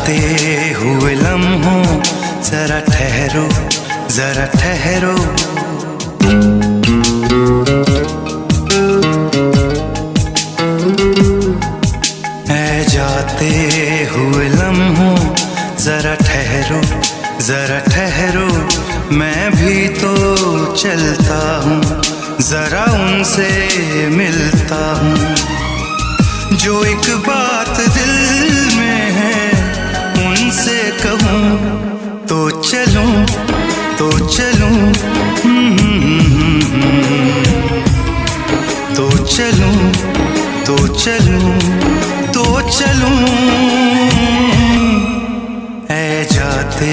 जाते हुए लम्हों जरा ठहरो, जरा ठहरो। ऐ जाते हुए लम्हों जरा ठहरो, जरा ठहरो। मैं भी तो चलता हूँ, जरा उनसे मिलता हूँ। जो एक बात दिल में है उनसे कहूँ तो चलूँ, तो चलूँ, तो चलूँ, तो चलूँ, तो चलूँ। ऐ जाते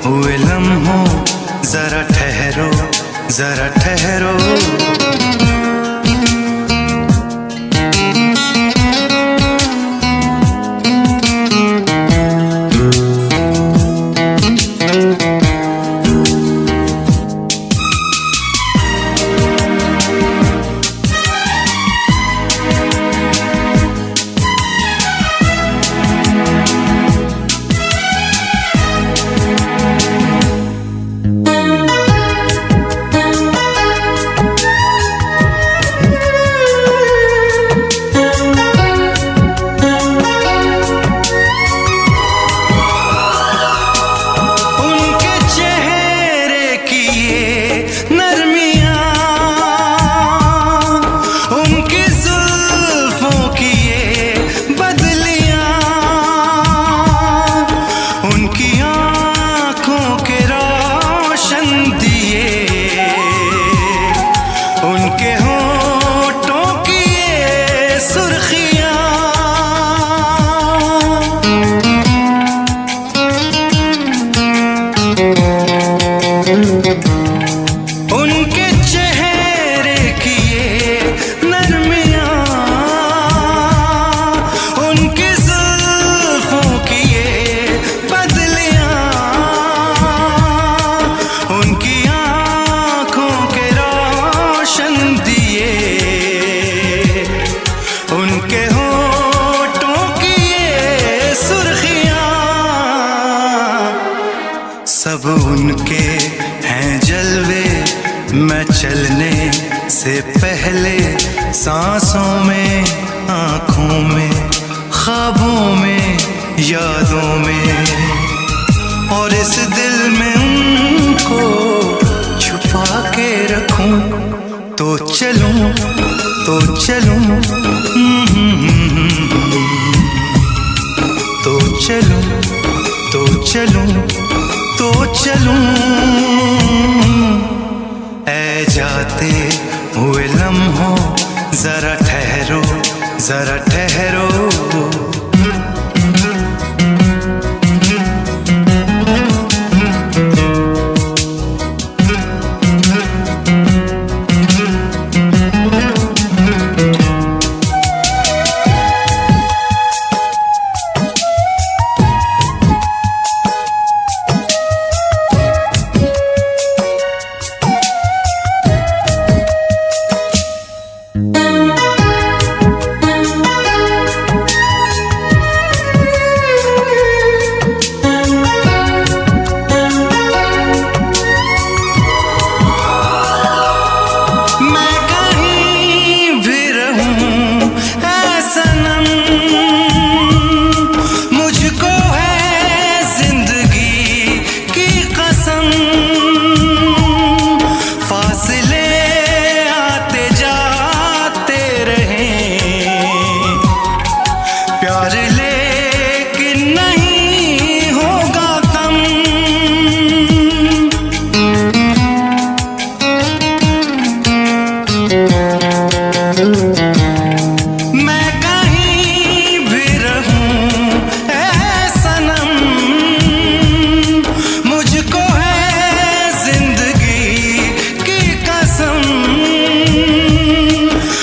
हुए लम्हों जरा ठहरो, जरा ठहरो। उनके चेहरे की ये नरमियाँ, उनकी जुल्फों की ये बदलियाँ, उनकी आँखों के रोशन दिए, उनके होठों की ये सुर्खियाँ, सब उनके हैं जलवे। मैं चलने से पहले सांसों में, आँखों में, ख्वाबों में, यादों में, और इस दिल में उनको छुपा के रखूं तो चलूं, तो चलूं, तो चलूं, तो चलूं, तो चलूं। ऐ जाते हुए लम्हों जरा ठहरो, जरा ठहरो।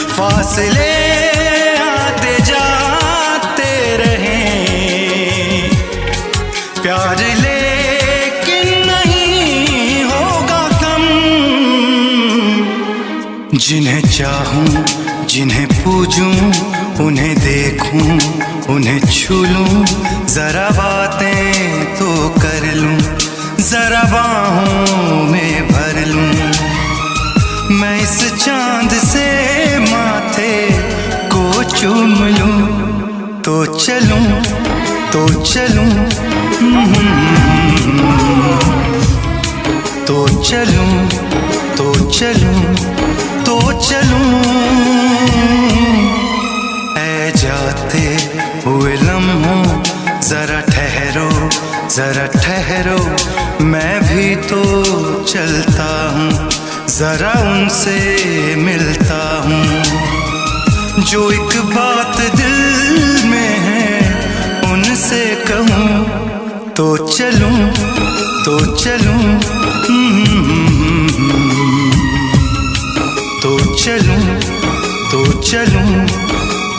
फासले आते जाते रहें, प्यार लेकिन नहीं होगा कम। जिन्हें चाहूं जिन्हें पूजूं उन्हें देखूं उन्हें छू लूं, जरा बातें तो कर लूं, जरा बाहों में भर लूं। मैं इस चांद से माथे को चूम लूं, तो चलूं तो चलूं, तो चलूं तो चलूं तो चलूं। ऐ जाते हुए लम्हों जरा ठहरो जरा ठहरो, मैं भी तो चलता हूँ, जरा उनसे मिलता हूँ। जो एक बात दिल में है उनसे कहूँ, तो चलूं तो चलूं, तो चलूं तो चलूं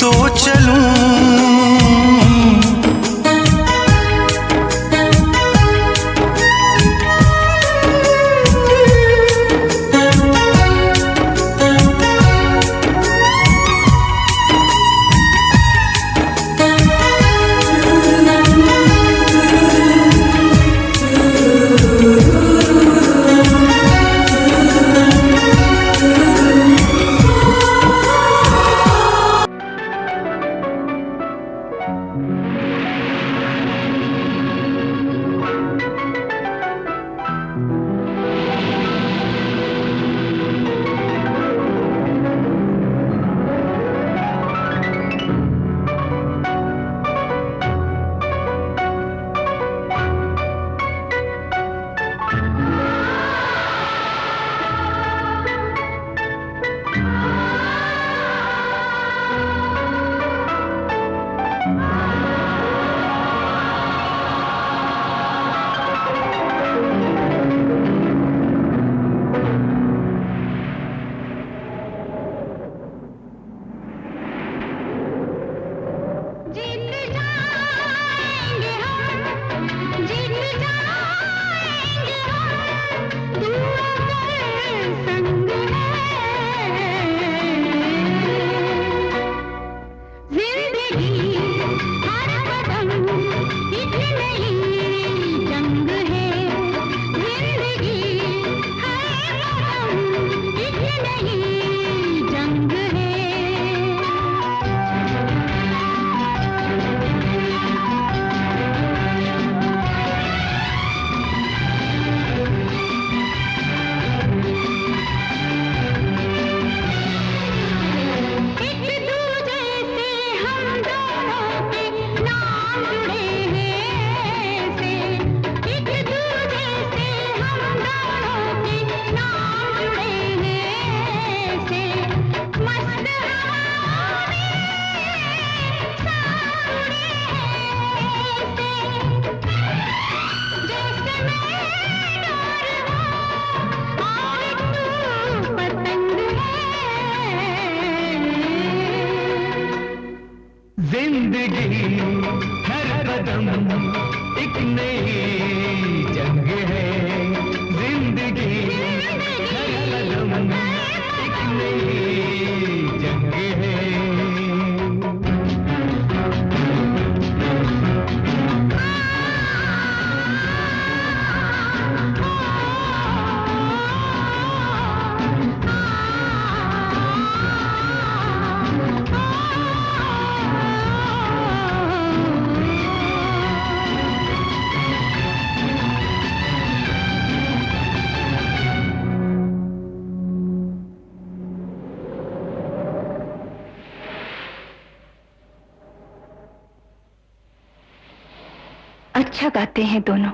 तो चलूं। अच्छा गाते हैं दोनों।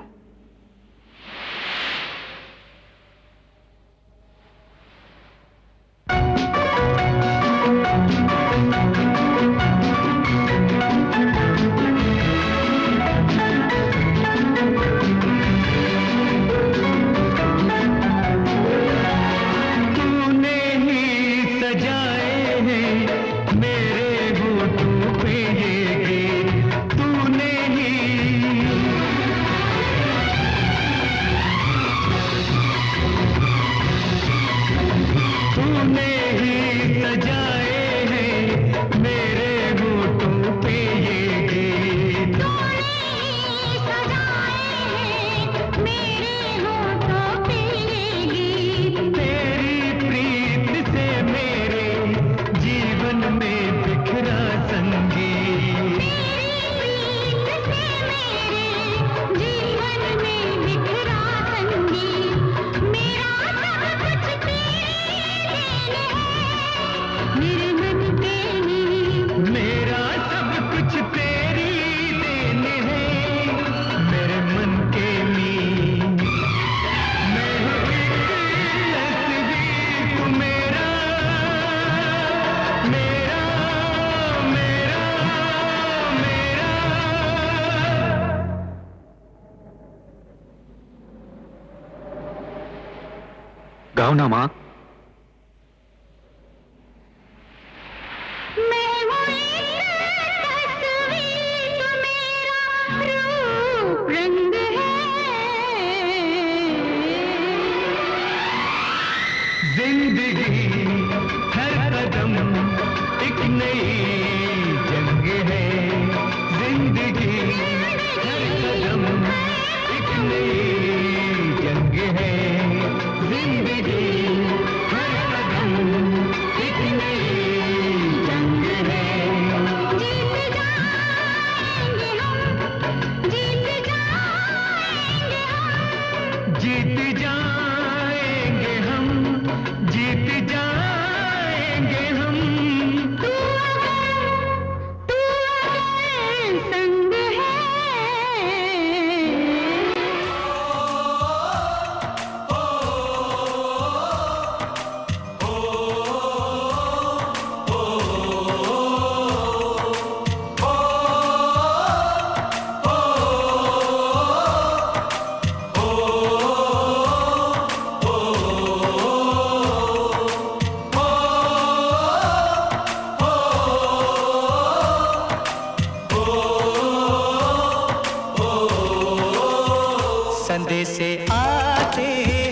मेरे मन के लिए मेरा सब कुछ तेरी देन है, मेरे मन के लिए मैं हूँ एक तस्वीर, तू मेरा मेरा मेरा मेरा। गाओ ना माँ। मैं हूँ एक तस्वीर, तू मेरा रूप रंग है। जिंदगी हर कदम एक नई जंग है, जिंदगी हर कदम एक नई जंग है, जिंदगी हर कदम एक नई जंग है। जीत जाएंगे हम, जीत जीत जाएंगे हम। जाएंगे हम। तू अगर संग है। संदेशे आते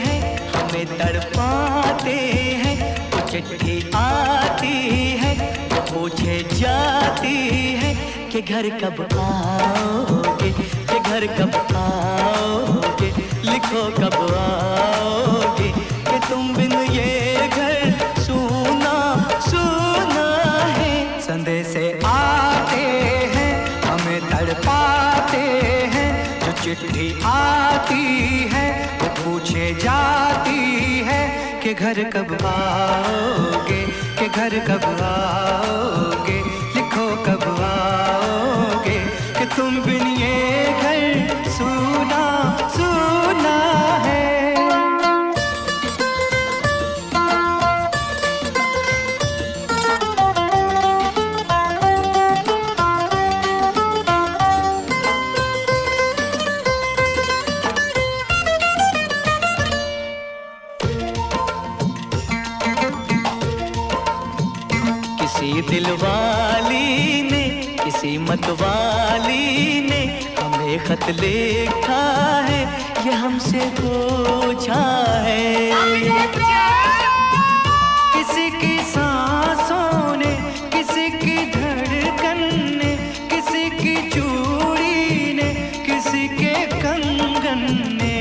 हैं हमें तड़पाते हैं, वो चिट्ठी आती है वो पूछे जाती है कि घर कब आओगे, कि घर कब आओगे, लिखो कब आओगे, कि तुम बिन ये घर सूना सूना है। संदेशे आते हैं हमें तड़पाते हैं, जो चिट्ठी आती है वो पूछे जाती है कि घर कब आओगे, कि घर कब आओगे, लिखो कब आओगे, कि तुम बिन ये घर सूना सूना है। किसी दिलवाली ने, किसी मतवाली ने हमें खत लिखा है, ये हमसे पूछा है। किसी की सांसों ने, किसी की धड़कन ने, किसी की चूड़ी ने, किसी के कंगन ने,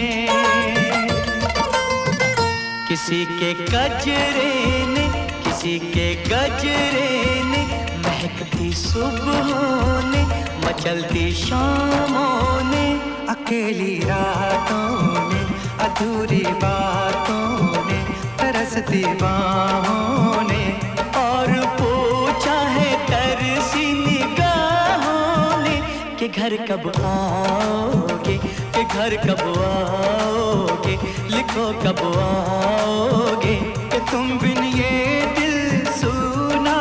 किसी के गजरे ने, किसी के गजरे ने, महकती सुबहों ने, मचलती शामों ने, अकेली रातों ने, अधूरी बातों ने, तरसती बाहों ने, और पूछा है तरसी निगाहों ने कि घर कब आओगे, कि घर कब आओगे, लिखो कब आओगे, कि तुम बिन ये दिल सूना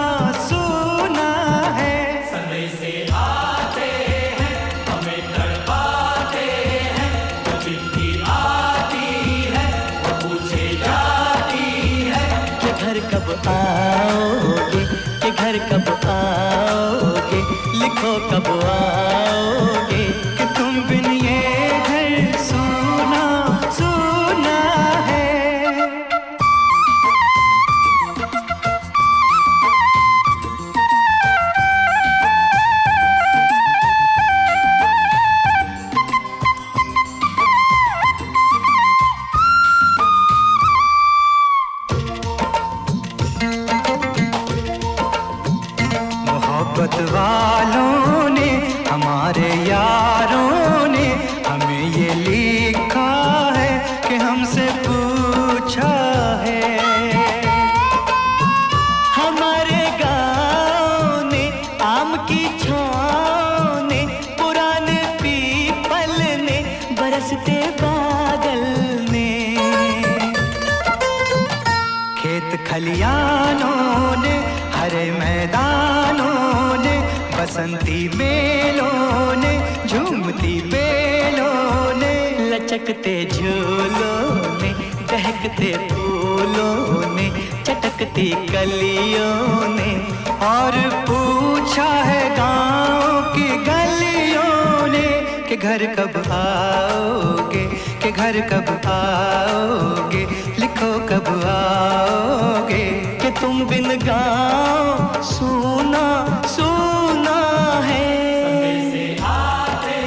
सूना है। संदेशे आते हैं हमें तड़पाते हैं, जो चिट्ठी आती है वो पूछे जाती है कि घर कब आओगे, कि घर कब आओगे, लिखो कब आओगे, कि तुम बिन ये घर सूना सूना है। मोहब्बत वालों ने, हमारे यारों ने हमें ये लिखा है कि हमसे पूछा है। हमारे खलियानों ने, हरे मैदानों ने, बसंती मेलों ने, झूमती बेलों ने, लचकते झूलों ने, दहकते फूलों ने, चटकती कलियों ने, और पूछा है गाँव की गलियों ने कि घर कब आओगे, कि घर कब आओगे, लिखो कब आओगे, कि तुम बिन गाँव सूना सूना है। से आते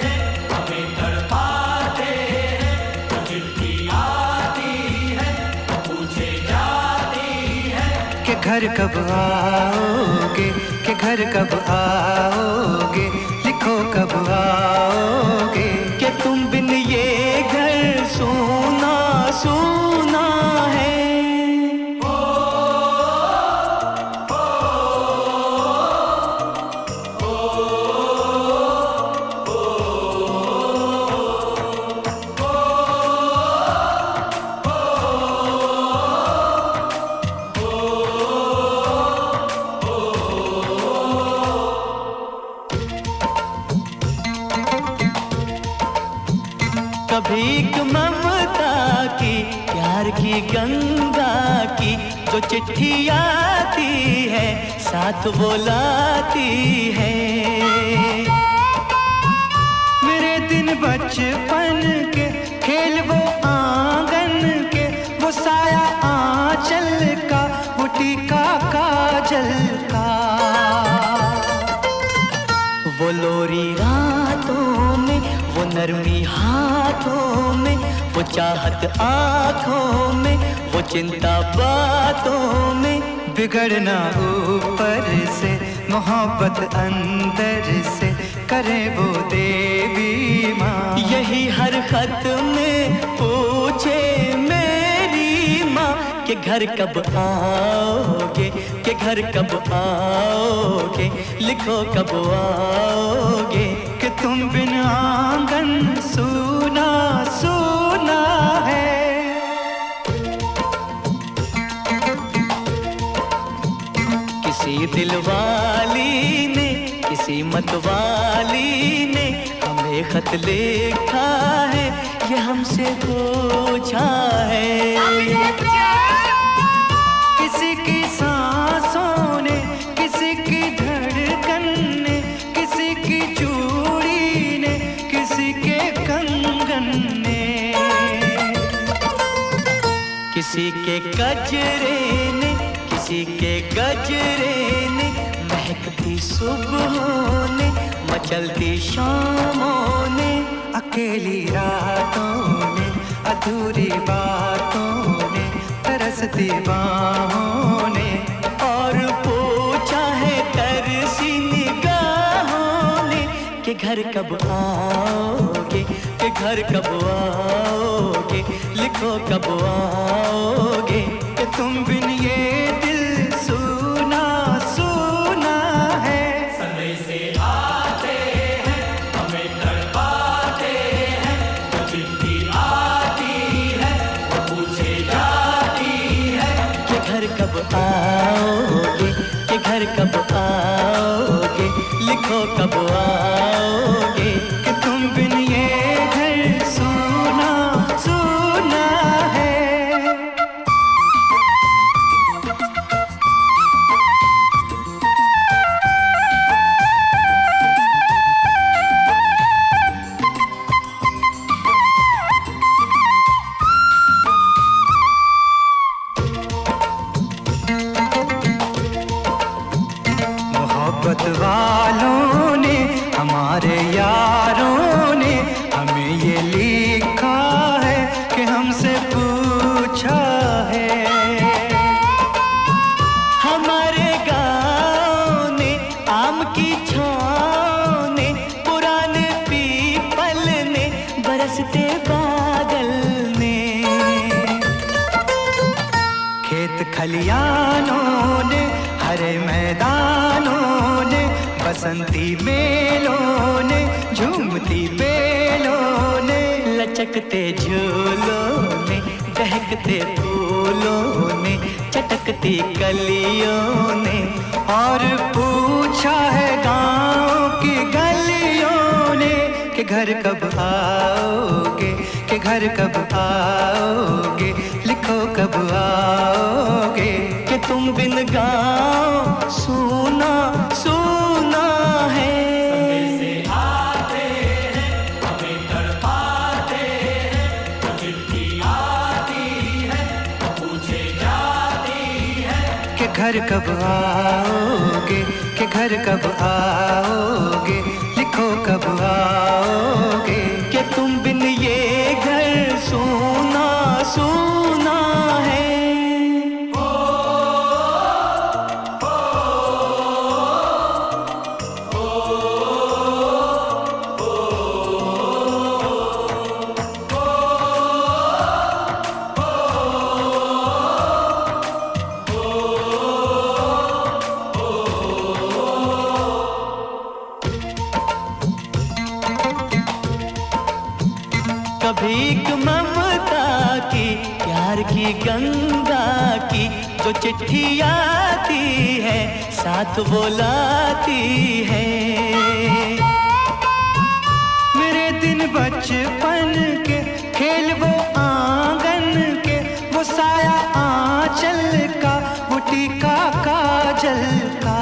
हैं हमें तड़पाते हैं, तो चिट्ठी आती है तो पूछे जाती है कि घर कब आओगे, कि घर कब आओगे, लिखो कब आओगे, कि तुम बिन ये घर सूना सूना है। कभी ममता की, प्यार की गंगा की, जो चिट्ठी आती है साथ वो लाती है। मेरे दिन बचपन के खेल वो आंगन के, वो साया आंचल का, वो टीका काजल का, वो लोरी रातों में, वो नरमी हाथों में, वो चाहत आँखों में, वो चिंता बातों में, बिगड़ना ऊपर से, मोहब्बत अंदर से, करे वो देवी माँ। यही हर खत में पूछे मेरी माँ कि घर कब आओगे, कि घर कब आओगे, लिखो कब आओगे, कि तुम बिन आंगन सूना सूना है। किसी दिलवाली ने, किसी मतवाली ने हमें खत लिखा है, ये हमसे पूछा है। किसी की सांसों ने, किसी की धड़कन ने, किसी की चूड़ी ने, किसी के कंगन ने, किसी के गजरे ने, किसी के गजरे ने, महकती सुबहों ने, मचलती शामों ने, अकेली रातों ने, अधूरी बातों ने, तरसती बाहों ने, और पूछा है तरसी निगाहों ने कि घर कब आओगे, कि घर कब आओगे, लिखो कब आओगे, कि तुम बिन ये दिल सूना सूना है। समय से आते हैं हमें तड़पाते हैं, तो चिट्ठी आती है वो पूछे जाती है कि घर कब आओगे, कि घर कब आओगे, लिखो कब आओगे, कि तुम बिन ये घर सूना सूना है। मोहब्बत वालों ने, हमारे यारों ने हमें ये लिखा है कि हमसे पूछा है। हमारे गाँव ने, आम की छाँव ने, पुराने पीपल ने, बरसते बादल ने, खेत खलियानों ने, हरे मैदानों ने, बसंती मेलों ने, झूमती बेलों ने, लचकते झूलों ने, दहकते फूलों ने, चटकती कलियों ने, और पूछा है गाँव की गलियों ने कि घर कब आओगे, कि घर कब आओगे, लिखो कब आओगे, कि तुम बिन गाँव सूना सूना है। से आते हैं हमें तड़पाते हैं, तो चिट्ठी आती है तो पूछे जाती है कि घर कब आओगे, कि घर कब आओगे, लिखो कब आओगे, कि तुम बिन ये घर सूना सूना है। भीख ममता की, प्यार की गंगा की, जो चिट्ठी आती है साथ वो लाती है। मेरे दिन बचपन के खेल वो आंगन के, वो साया आंचल का, वो टीका काजल का,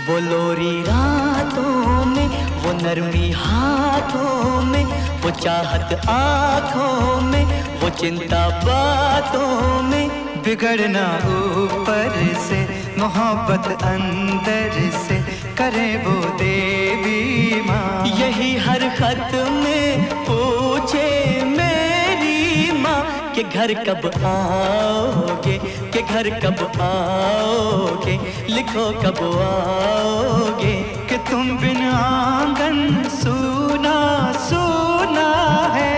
वो लोरी रातों में, वो नरमी हाथों में, वो चाहत आँखों में, वो चिंता बातों में, बिगड़ना ऊपर से, मोहब्बत अंदर से, करे वो देवी माँ। यही हर खत में पूछे मेरी माँ कि घर कब आओगे, कि घर कब आओगे, लिखो कब आओगे, कि तुम बिन आंगन सूना सूना है।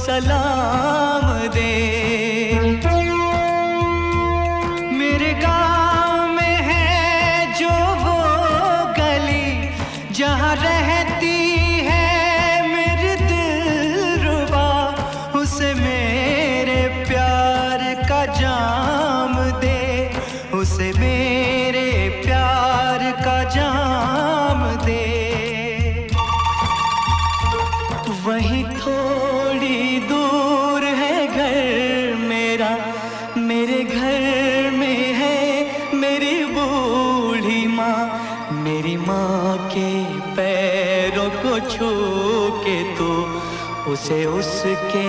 सलाम दे। मेरे गाँव में है जो वो गली जहाँ रहती है मेरी दिलरुबा, उसे मेरे प्यार का जाम दे, उसे मेरे प्यार का जाम दे। वहीं थोड़ी दूर है घर मेरा, मेरे घर में है मेरी बूढ़ी माँ। मेरी माँ के पैरों को छू के तो उसे उसके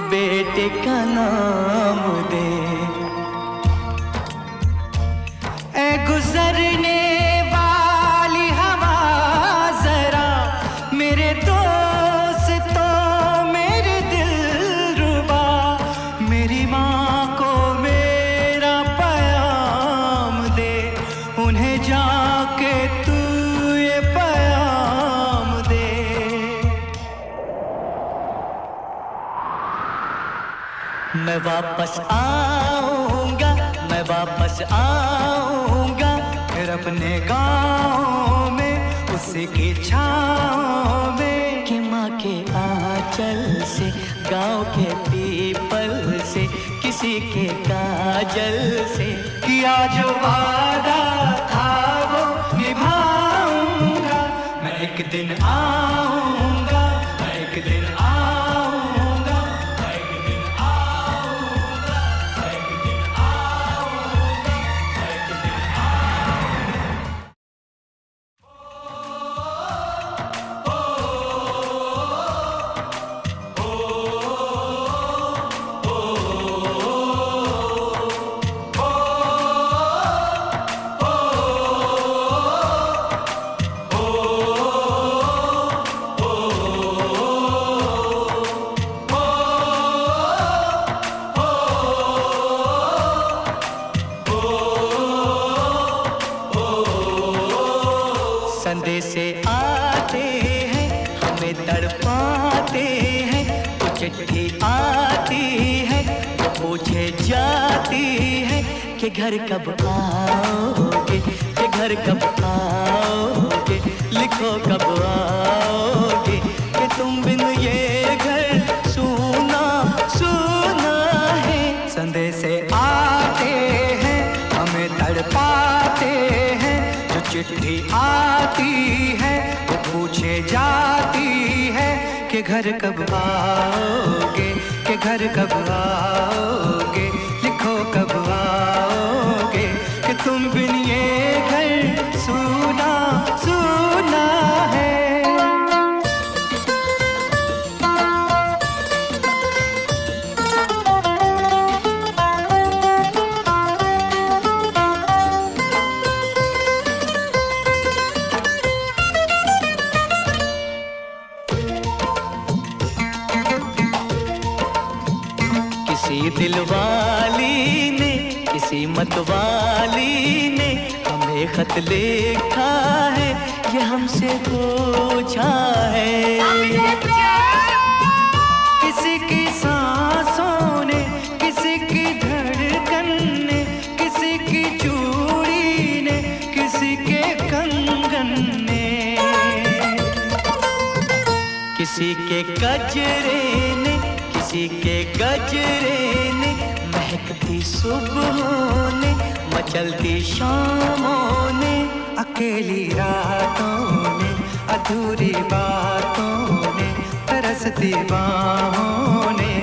बेटे का नाम दे। ऐ गुजरने वाली हवा जरा मेरे दोस्तों मेरे दिलरुबा, मेरी माँ को मेरा पैगाम दे, उन्हें जाके तू ये पैगाम दे। मैं वापस आऊँगा, मैं वापस आऊँगा, फिर अपने गाँव में उसी की छाँव में, कि माँ के आंचल से, गाँव के पीपल से, किसी के काजल से, किया जो वादा था वो निभाऊंगा। मैं एक दिन आऊँगा, मैं एक दिन आऊँगा, मैं एक दिन आऊँगा, मैं एक दिन आऊँगा, मैं एक दिन आऊँगा। तड़पाते हैं, वो चिट्ठी आती है, वो पूछे जाती है कि घर कब आओगे, कि घर कब आओगे, लिखो कब आओगे, कि तुम बिन ये घर सूना सूना है। संदेश आते हैं, हमें तड़पाते हैं, जो चिट्ठी आती है, वो पूछे जाती है कि घर कब आओगे, कि घर कब आओगे, लिखो कब आओगे, कि तुम बिन ये घर सूना सूना है। किसी दिलवाली ने, किसी मतवाली ने हमें खत लिखा है, ये हमसे पूछा है। किसी की सांसों ने, किसी की धड़कन ने, किसी की चूड़ी ने, किसी के कंगन ने, किसी के गजरे ने, किसी के गजरे ने, महकती सुबहों ने, मचलती शामों ने, अकेली रातों ने, अधूरी बातों ने, तरसती बाहों ने,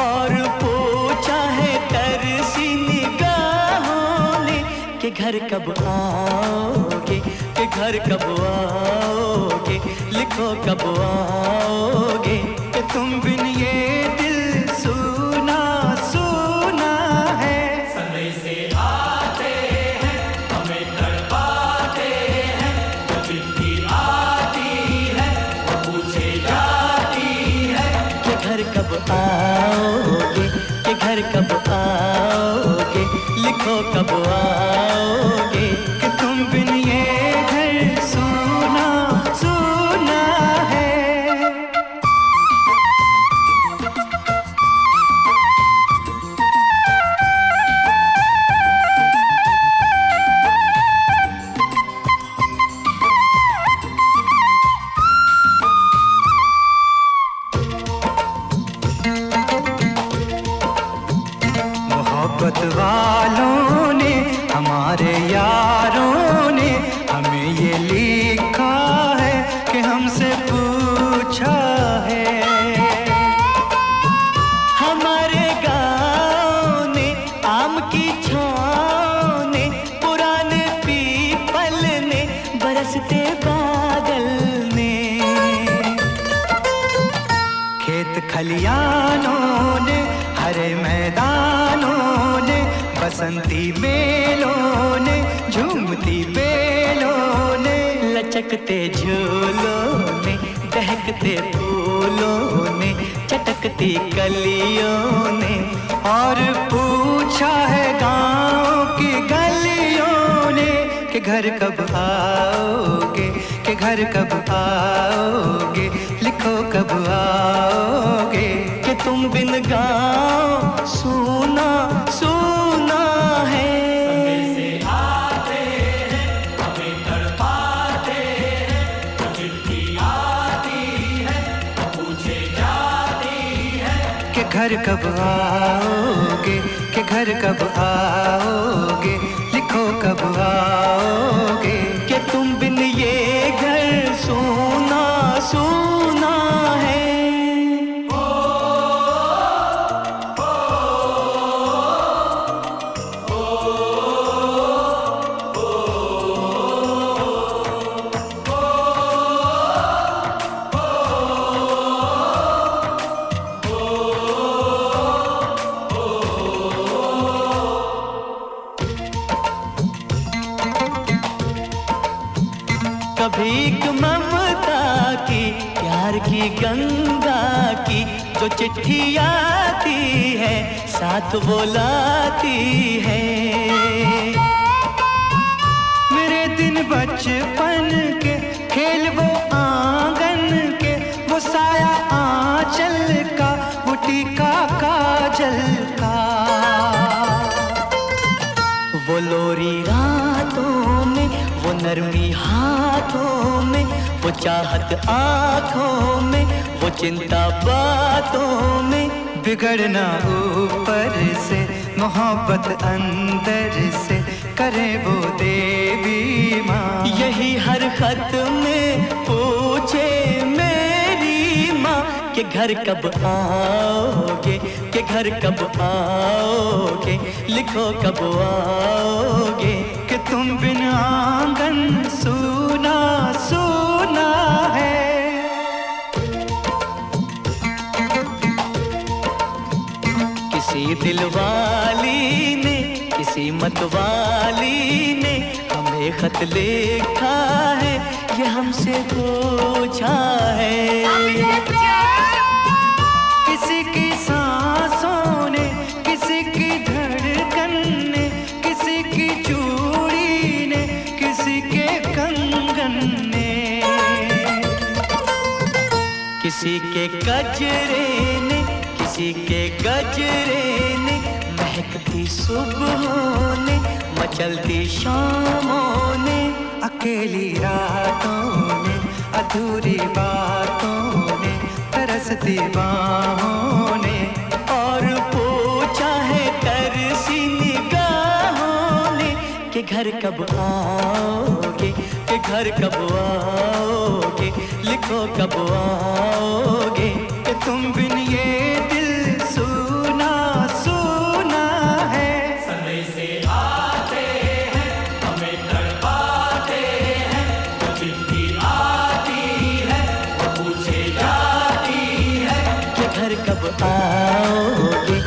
और पूछा है तरसी निगाहों ने कि घर कब आओगे, कि घर कब आओगे, लिखो कब आओगे, कि तुम बिन ये दिल सूना सूना है। संदेश आते हैं, हमें तड़पाते हैं, जो चिट्ठी आती है, वो पूछे जाती है कि घर कब आओगे, कि घर कब आओगे, लिखो कब आओगे, कि तुम बिन ये घर सूना सूना है। मोहब्बत वालों ने, हमारे यारों ने हमें ये लिखा है कि हमसे पूछा है। हमारे गाँव ने, आम की छाँव ने, पुराने पीपल ने, बरसते बादल ने, खेत खलियानों ने, हरे मैदानों ने, बसंती मेलों ने, झूमती बेलों ने, लचकते झूलों ने, दहकते फूलों ने, चटकती कलियों ने, और पूछा है गाँव की गलियों ने कि घर कब आओगे, कि घर कब आओगे, लिखो कब आओगे, कि तुम बिन गाँव सूना सूना है। संदेश आते हैं, हमें तड़पाते हैं, जो चिट्ठी आती है, वो पूछे जाती है कि घर कब आओगे, कि घर कब आओगे, लिखो कब आओगे, कि तुम बिन ये घर सूना सूना है। कभी एक ममता की, प्यार की गंगा की, जो चिट्ठी आती है, साथ वो लाती है। मेरे दिन बचपन के, खेल वो आंगन के, वो साया वो चाहत आँखों में, वो चिंता बातों में, बिगड़ना ऊपर से मोहब्बत अंदर से करे वो देवी माँ। यही हर खत में पूछे मेरी माँ कि घर कब आओगे, कि घर कब आओगे, लिखो कब आओगे। कि तुम बिन आंगन सूना सूना है। किसी दिलवाली ने, किसी मतवाली ने हमें खत लिखा है, ये हमसे पूछा है। किसी की सांसों ने, किसी की धड़कन ने, किसी की चूड़ी ने, किसी के कंगन ने, किसी के गजरे ने, किसी के गजरे ने, महकती सुबहों ने, मचलती शामों ने, अकेली रातों ने, अधूरी बातों ने, तरसती बाहों ने, और पूछा है तरसी निगाहों ने कि घर कब आओगे, कि घर कब आओगे, लिखो कब आओगे। कि तुम बिन ये दिल सूना सूना है। समय से आते हैं, हमें तड़पाते हैं, वो चिट्ठी आती है, वो पूछे जाती है कि घर कब आओगे,